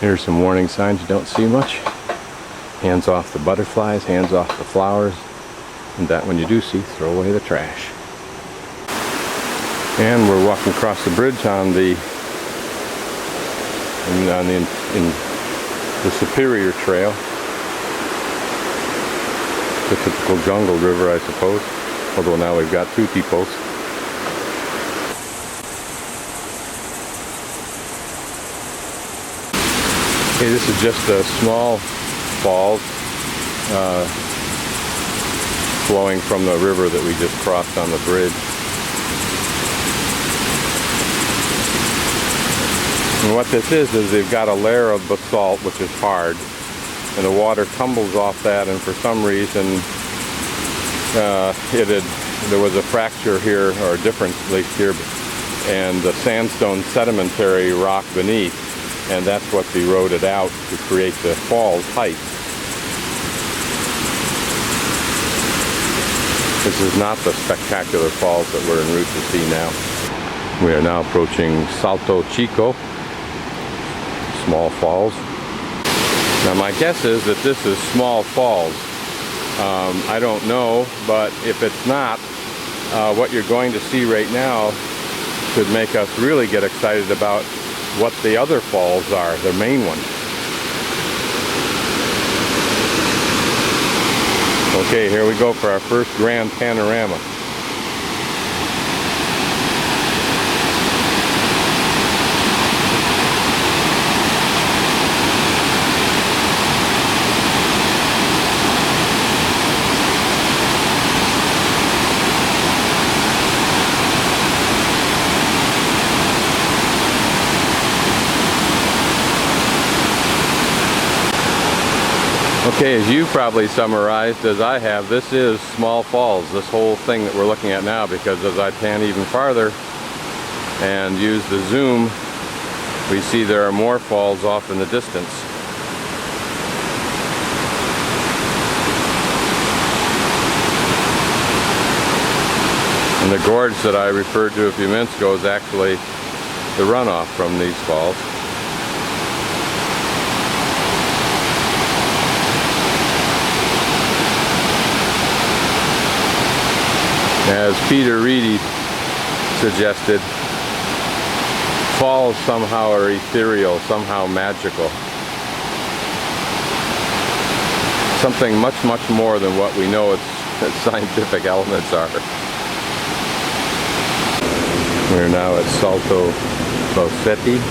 Here's some warning signs you don't see much. Hands off the butterflies, hands off the flowers, and that when you do see, throw away the trash. And we're walking across the bridge on the Superior Trail. The typical jungle river, I suppose, although now we've got two depots. Okay, this is just a small falls flowing from the river that we just crossed on the bridge. And what this is they've got a layer of basalt, which is hard, and the water tumbles off that, and for some reason there was a fracture here, or a difference at least here, and the sandstone sedimentary rock beneath, and that's what's eroded out to create the fall's height. This is not the spectacular falls that we're en route to see now. We are now approaching Salto Chico, small falls. Now my guess is that this is small falls. I don't know, but if it's not, what you're going to see right now should make us really get excited about what the other falls are, the main ones. Okay, here we go for our first grand panorama. Okay, as you probably summarized, as I have, this is small falls, this whole thing that we're looking at now, because as I pan even farther and use the zoom, we see there are more falls off in the distance. And the gorge that I referred to a few minutes ago is actually the runoff from these falls. As Peter Reedy suggested, falls somehow are ethereal, somehow magical. Something much, much more than what we know its scientific elements are. We're now at Salto Bossetti.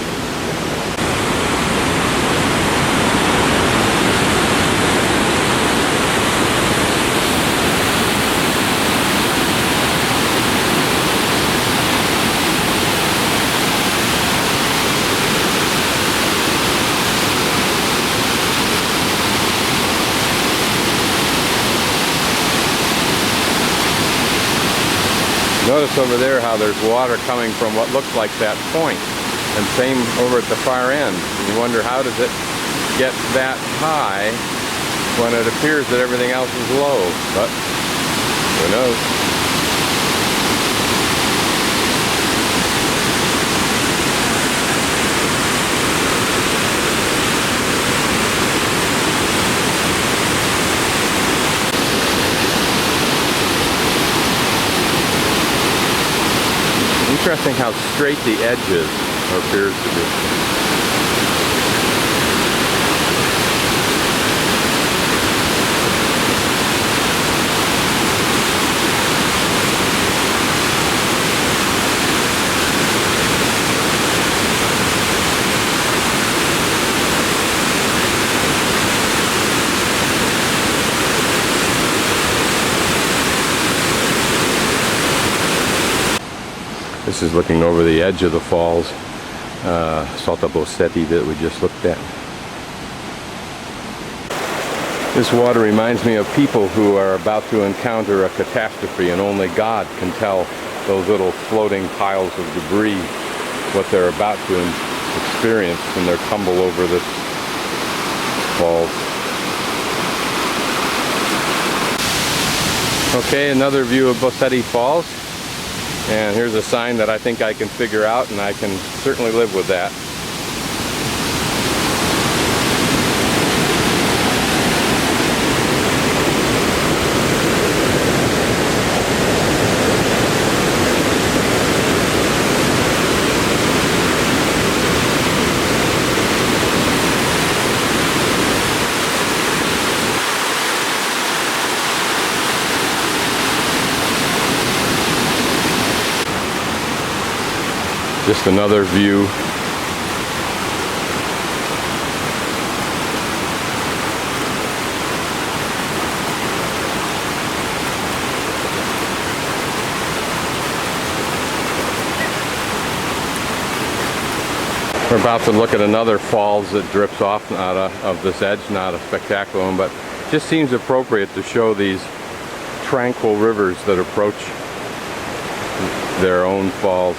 Notice over there how there's water coming from what looks like that point, and same over at the far end. And you wonder, how does it get that high when it appears that everything else is low? But who knows? Interesting how straight the edge is, or appears to be. This is looking over the edge of the falls, Salto Bossetti that we just looked at. This water reminds me of people who are about to encounter a catastrophe, and only God can tell those little floating piles of debris what they're about to experience in their tumble over this falls. Okay, another view of Bossetti Falls. And here's a sign that I think I can figure out, and I can certainly live with that. Just another view. We're about to look at another falls that drips off out of this edge, not a spectacular one, but just seems appropriate to show these tranquil rivers that approach their own falls.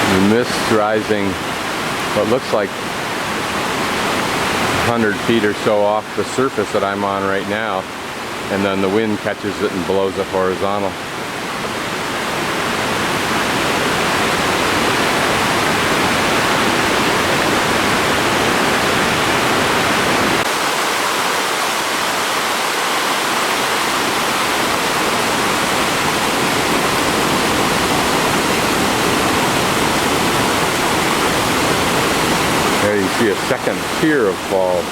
The mist rising what looks like 100 feet or so off the surface that I'm on right now, and then the wind catches it and blows it horizontal. There you see a second tier of falls.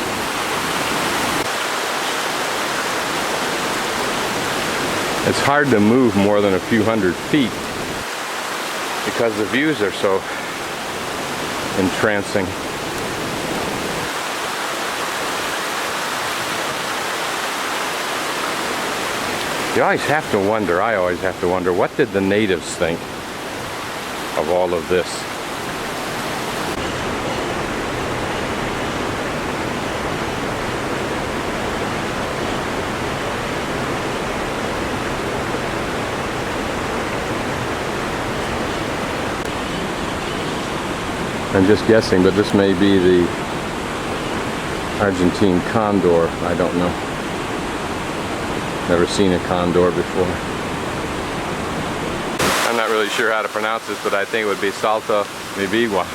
It's hard to move more than a few hundred feet because the views are so entrancing. You always have to wonder, I always have to wonder, what did the natives think of all of this? I'm just guessing, but this may be the Argentine condor. I don't know. Never seen a condor before. I'm not really sure how to pronounce this, but I think it would be Salto Mibiwa.